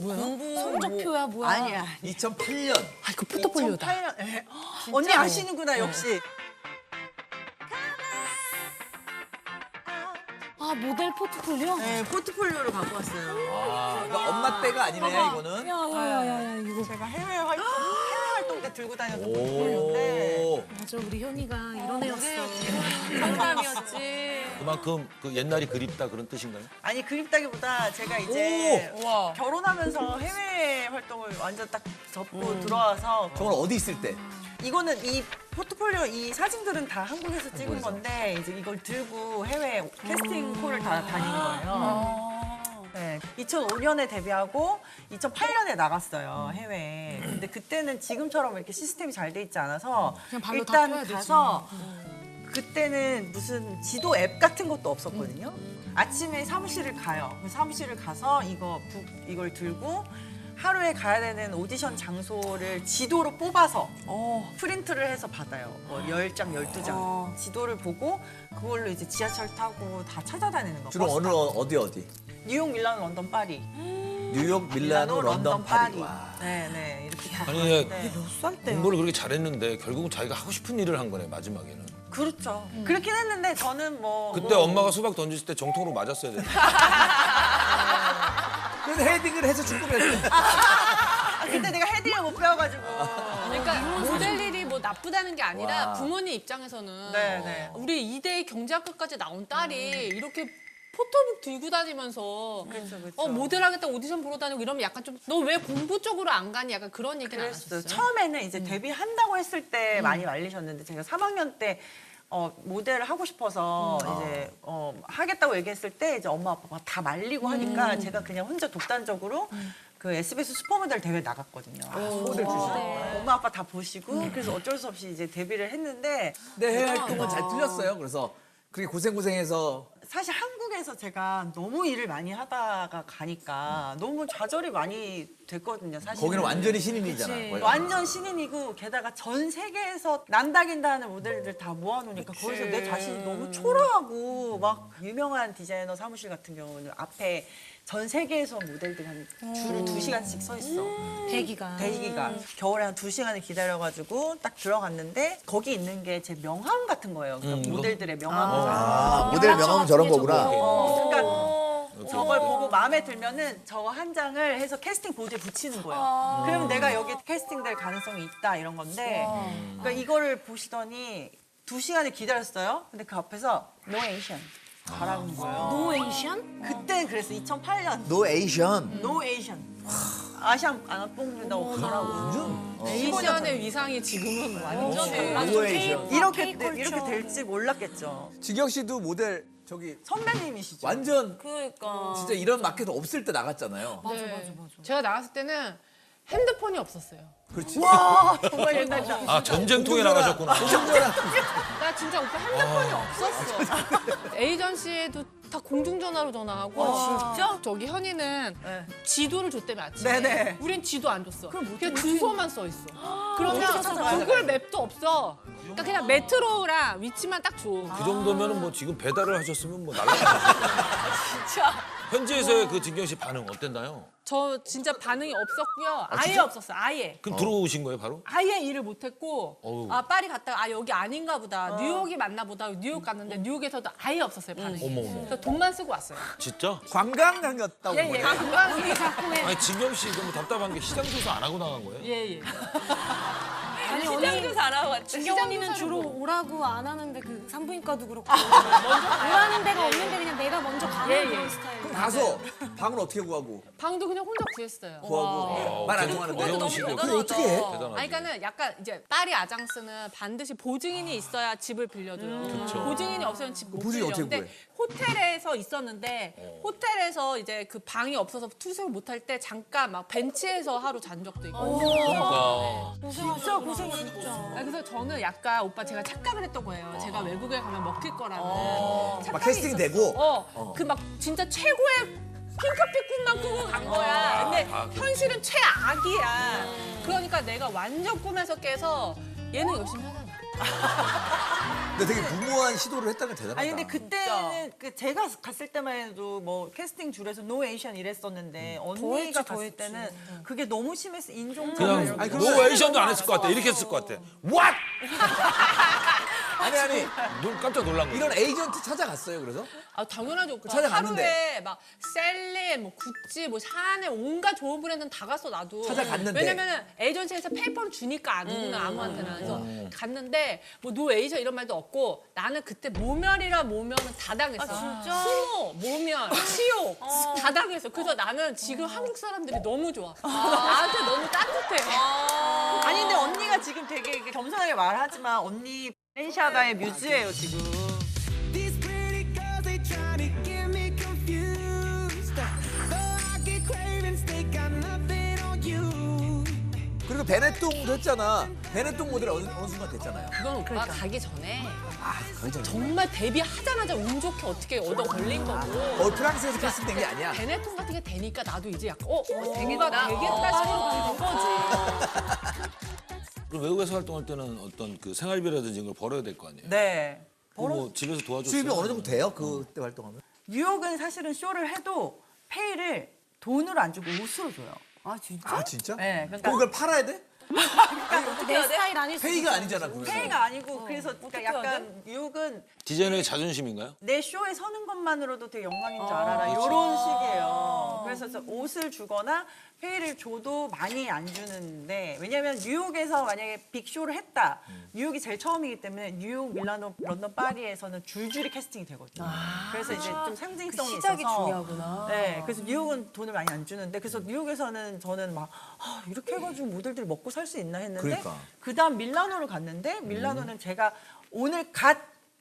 공부 성적표야 뭐야? 아니야. 2008년. 아 이거 포트폴리오다. 2008년. 언니 아시는구나 역시. 아 모델 포트폴리오? 네, 포트폴리오를 갖고 왔어요. 아, 그러니까 엄마 때가 아니네, 이거는. 야야야야 이거. 제가 해외 활동 때 들고 다녔던 포트폴리오인데. 오. 맞아 우리 현이가 이런 애였어. 상담이었지. 그만큼 그 옛날이 그립다 그런 뜻인가요? 아니 그립다기보다 제가 이제 우와. 결혼하면서 해외 활동을 완전 딱 접고 들어와서 저건 어디 있을 때? 이거는 이 포트폴리오 이 사진들은 다 한국에서 찍은 건데 이제 이걸 들고 해외 캐스팅 콜을 다 다니는 거예요. 네, 2005년에 데뷔하고 2008년에 나갔어요 해외에. 근데 그때는 지금처럼 이렇게 시스템이 잘 돼 있지 않아서 그냥 발로 다 일단 펴야 되지. 가서 그때는 무슨 지도 앱 같은 것도 없었거든요. 아침에 사무실을 가요. 그 사무실을 가서 이걸 들고 하루에 가야 되는 오디션 장소를 지도로 뽑아서 프린트를 해서 받아요. 뭐 10장, 12장. 지도를 보고 그걸로 이제 지하철 타고 다 찾아다니는 거. 주로 버스 어느, 타고. 어디? 뉴욕, 밀라노, 런던, 파리. 뉴욕, 밀라노, 런던, 파리. 네네 이렇게 다. 아니, 갔는데. 몇 때요? 공부를 그렇게 잘했는데 결국은 자기가 하고 싶은 일을 한 거네 마지막에는. 그렇죠. 그렇긴 했는데 저는 뭐. 그때 엄마가 수박 던졌을 때 정통으로 맞았어야 돼. 그래서 헤딩을 해서 축구를 그때 내가 헤딩을 못 배워가지고. 그러니까 모델 일이 뭐 나쁘다는 게 아니라 와. 부모님 입장에서는 네네. 우리 이대 경제학과까지 나온 딸이 이렇게 포토북 들고 다니면서 그렇죠, 그렇죠. 모델 하겠다 오디션 보러 다니고 이러면 약간 좀 너 왜 공부 쪽으로 안 가니 약간 그런 얘기는 안 그랬어요. 하셨어요? 처음에는 이제 데뷔한다고 했을 때 많이 말리셨는데 제가 3학년 때 모델을 하고 싶어서 이제 하겠다고 얘기했을 때 이제 엄마 아빠가 다 말리고 하니까 제가 그냥 혼자 독단적으로 그 SBS 슈퍼모델 대회 나갔거든요. 모델 출신. 엄마 아빠 다 보시고 그래서 어쩔 수 없이 이제 데뷔를 했는데 네, 해외 활동은 잘 풀렸어요. 그래서 그렇게 고생해서 사실 한국에서 제가 너무 일을 많이 하다가 가니까 너무 좌절이 많이 됐거든요. 사실 거기는 완전히 신인이잖아. 거기가. 완전 신인이고 게다가 전 세계에서 난다긴다 하는 모델들 다 모아놓으니까 거기서 내 자신이 너무 초라하고 막 유명한 디자이너 사무실 같은 경우는 앞에 전 세계에서 모델들이 한 줄을 2시간씩 서 있어. 대기가. 대기가 겨울에 한 2시간을 기다려가지고 딱 들어갔는데 거기 있는 게 제 명함 같은 거예요. 그러니까 모델들의 명함이잖아요. 아, 모델 명함은 저런 거구나. 그러니까 저걸 보고 마음에 들면은 저거 한 장을 해서 캐스팅 보드에 붙이는 거예요. 그러면 내가 여기 캐스팅될 가능성이 있다 이런 건데 그러니까 이거를 보시더니 2시간을 기다렸어요. 근데 그 앞에서 No Asian 가라는 거예요. 노 에이션? 그때 그래서 2008년 노 에이션. No Asian 아시안 안 뽑는다고 가라고. 완전. 15년의 위상이 지금은 완전히 노 에이션. 이렇게 될지 몰랐겠죠. 지경 씨도 모델 저기 선배님이시죠. 완전 그러니까. 진짜 이런 마켓 없을 때 나갔잖아요. 맞아 맞아. 제가 나갔을 때는 핸드폰이 없었어요. 그렇지. 와 정말 옛날이다. 아 전쟁통에 나가셨구나. 나 진짜 오빠 핸드폰이 없었어. 에이전시에도 다 공중전화로 전화하고. 진짜? 저기 현이는 네. 지도를 줬다며 아침에. 네네. 우린 지도 안 줬어. 그럼 그냥 주소만 써 있어. 그러면 어디서 찾아가야 구글 맵도 없어. 그러니까 그냥 메트로랑 위치만 딱 줘. 그 정도면은 뭐 지금 배달을 하셨으면 뭐 날라가. 진짜. 현지에서의 그 진경 씨 반응 어땠나요? 저 진짜 반응이 없었고요. 아예 없었어요. 아예. 그럼 들어오신 거예요 바로? 아예 일을 못했고 어우. 아 파리 갔다가 아 여기 아닌가 보다 뉴욕이 맞나 보다 뉴욕 갔는데 뉴욕에서도 아예 없었어요 반응이. 어머 어머. 그래서 돈만 쓰고 왔어요. 진짜? 관광객이었다고. 예예. 관광이 아니 진경 씨 너무 답답한 게 시장 조사 안 하고 나간 거예요? 예예. 아니 시장도 잘하고 왔죠. 진경 언니는 주로 오라고 안 하는데 그 산부인과도 그렇고 오라는 데가 없는데 그냥 내가 먼저 가는 예, 예. 그런 스타일. 그럼 가서 방을 어떻게 구하고? 방도 그냥 혼자 구했어요. 구하고 말 안 통하는데. 어려운 시기였구나. 그걸 어떻게 해? 대단하다. 아니, 그러니까는 약간 이제 파리 아장스는 반드시 보증인이 있어야 집을 빌려줘요. 그렇죠. 보증인이 없으면 집 못 보증인 빌려. 어떻게 근데 호텔에서 있었는데 호텔에서 이제 그 방이 없어서 투숙을 못 할 때 잠깐 막 벤치에서 하루 잔 적도 있고. 그러니까. 진짜 고생했죠. 아, 그래서 저는 약간 오빠 제가 착각을 했던 거예요. 제가 외국에 가면 먹힐 거라는. 막 착각이 캐스팅 있었어. 되고. 그 막 진짜 최고의 핑크빛 꿈만 꾸고 간 거야. 근데 현실은 최악이야. 그러니까 내가 완전 꿈에서 깨서 얘는 열심히 하잖아. 근데 되게 무모한 시도를 했다는 게 대단하다. 아니 근데 그때는 그 제가 갔을 때만 해도 뭐 캐스팅 줄에서 노 에이션 이랬었는데 언니가 갔을 때는 그게 너무 심해서 인종차별 그냥 이런 거. 노 에이션도 안 했을 것 같아. 이렇게 했을 것 같아. What? 아니 깜짝 놀란 거야. 이런 에이전트 찾아갔어요. 그래서 아 당연하죠. 오빠. 찾아갔는데. 하루에 막 셀린, 뭐 구찌, 뭐 샤넬 온갖 좋은 브랜드는 다 갔어 나도. 찾아갔는데. 왜냐면은 에이전시에서 페이퍼를 주니까 아무나 아무한테나. 그래서 갔는데 뭐 노 에이전 이런 말도 없고 나는 그때 모멸이라 모멸은 다 당했어. 진짜? 수모, 모멸, 치욕 다 당했어. 그래서 나는 지금 한국 사람들이 너무 좋아. 나한테 너무 따뜻해. 아니 근데 언니가 지금 되게 겸손하게 말하지만 언니 렌샤다의 뮤즈예요 지금. These pretty girls, they trying to get me confused. Though I get cravings, they got nothing on you. 그리고 베네똥도 했잖아. 베네똥 모델 어느 순간 됐잖아요. 그건 오빠 가기 전에 거기 전에. 정말 데뷔하자마자 운 좋게 어떻게 얻어 걸린 거고. 프랑스에서 캐스팅된 게 아니야. 베네통 같은 게 되니까 나도 이제 약간 되겠다 싶은 거지. 그럼 외국에서 활동할 때는 어떤 그 생활비라든지 이런 걸 벌어야 될 거 아니에요? 네. 뭐 집에서 도와줬어요? 수입이 어느 정도 돼요? 그때 활동하면? 뉴욕은 사실은 쇼를 해도 페이를 돈으로 안 주고 옷으로 줘요. 아 진짜? 아 진짜? 네, 그럼 그러니까 그걸 팔아야 돼? 내 스타일 아닐 수 페이가 있어. 아니잖아 그러면. 페이가 아니고 그래서 그러니까 약간 뉴욕은 디자이너의 자존심인가요? 내 쇼에 서는 것만으로도 되게 영광인 줄 알아라 이런 식이에요. 그래서 옷을 주거나 페이를 줘도 많이 안 주는데 왜냐면 뉴욕에서 만약에 빅쇼를 했다. 뉴욕이 제일 처음이기 때문에 뉴욕, 밀라노, 런던, 파리에서는 줄줄이 캐스팅이 되거든요. 그래서 이제 좀 상징성이 시작이 있어서 중요하구나. 네, 그래서 뉴욕은 돈을 많이 안 주는데 그래서 뉴욕에서는 저는 막 이렇게 해가지고 모델들이 먹고 살 수 있나 했는데 그러니까. 그다음 밀라노를 갔는데 밀라노는 제가 오늘 갓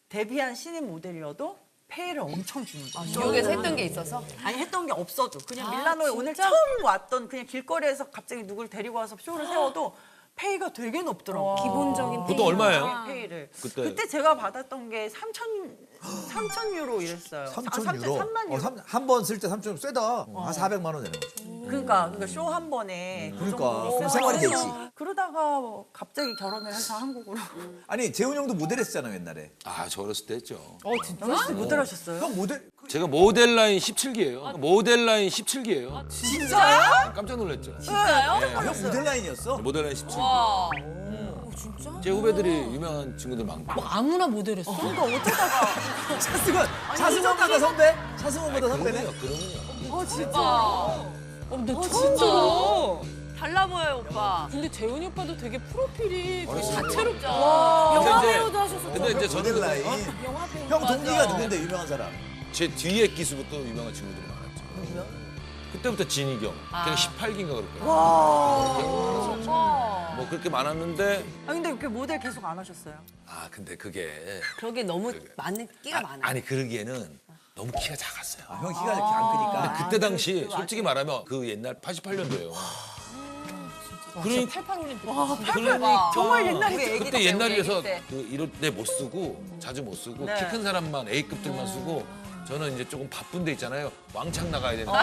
데뷔한 신인 모델이어도 페이를 엄청 주는 거예요. 뉴욕에서 했던 게 있어서. 아니 했던 게 없어도 그냥 밀라노에 오늘 처음 왔던 그냥 길거리에서 갑자기 누굴 데리고 와서 쇼를 세워도 페이가 되게 높더라고요. 기본적인 보통 페이. 얼마예요? 페이를. 그때. 그때 제가 받았던 게 3천 유로 이랬어요. 3천 유로? 3만 유로. 한 번 쓸 때 3천 유로 쎄다. 한 400만 원 되는 거지. 그러니까 쇼 한 번에 그 그러니까. 정도로 그럼 생활이 되지. 그러다가 뭐 갑자기 결혼을 해서 한국으로. 아니 재훈 형도 모델 했잖아 옛날에. 아, 저 어렸을 때 했죠. 진짜? 못 들으셨어요? 형 모델 제가 모델 라인 17기예요. 모델 라인 17기예요. 진짜요? 깜짝 놀랐죠. 형 모델 라인이었어? 모델 라인 17기. 진짜? 제 후배들이 유명한 친구들 많고. 아무나 모델했어? 그러니까 어쩌다가. 차승원보다 선배? 차승원보다 선배네. 그러면요. 진짜. 근데 처음 들어. 달라 보여요, 오빠. 근데 재훈이 오빠도 되게 프로필이 되게 다채롭죠. 영화 근데 이제- 배우도 하셨었죠. 근데 이제 저는 모델 라인. 영화 배우. 형 동기가 누군데 유명한 사람? 제 뒤에 기수부터 유명한 친구들이 많았죠. 그때부터 진희경, 걔가 18기인가 그럴 거예요. 뭐 그렇게 많았는데 아 근데 왜 모델 계속 안 하셨어요? 아 근데 그게 그러게 너무 많은 끼가 많아. 아니 그러기에는 너무 키가 작았어요. 형 키가 이렇게 안 크니까. 그때 당시 솔직히 말하면 그 옛날 88년도예요. 그러니까 88 올림픽. 그러니까 정말 옛날에 애기 그때 때, 옛날이라서 애기 때. 그 이럴 때 못 쓰고 자주 못 쓰고 네. 키 큰 사람만 A급들만 쓰고 저는 이제 조금 바쁜 데 있잖아요. 왕창 나가야 되는데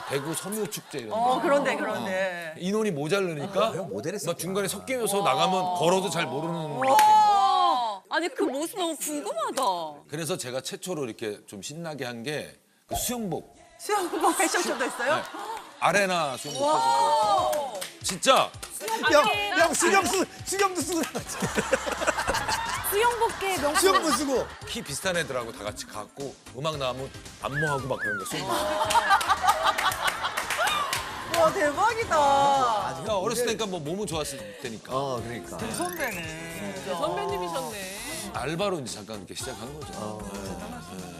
대구 섬유 축제 이런 거. 그런데. 인원이 모자르니까 형 모델했어. 막 중간에 섞이면서 나가면 걸어도 잘 모르는 아니 그 모습 너무 궁금하다. 그래서 제가 최초로 이렇게 좀 신나게 한 게 그 수영복 수영복 패션쇼도 했어요? 아레나 수영복 해주고 진짜 형 수경도 쓰고 나갔지. 수영복계 명품. 수영복 쓰고. 키 비슷한 애들하고 다 같이 갔고 음악 나오면 안무하고 막 그런 거 수영복. 와 대박이다. 그러니까 어렸을 때니까 뭐 몸은 좋았을 테니까 그러니까. 선배네. 선배님이셨네. 알바로 이제 잠깐 이렇게 시작한 거죠. 네.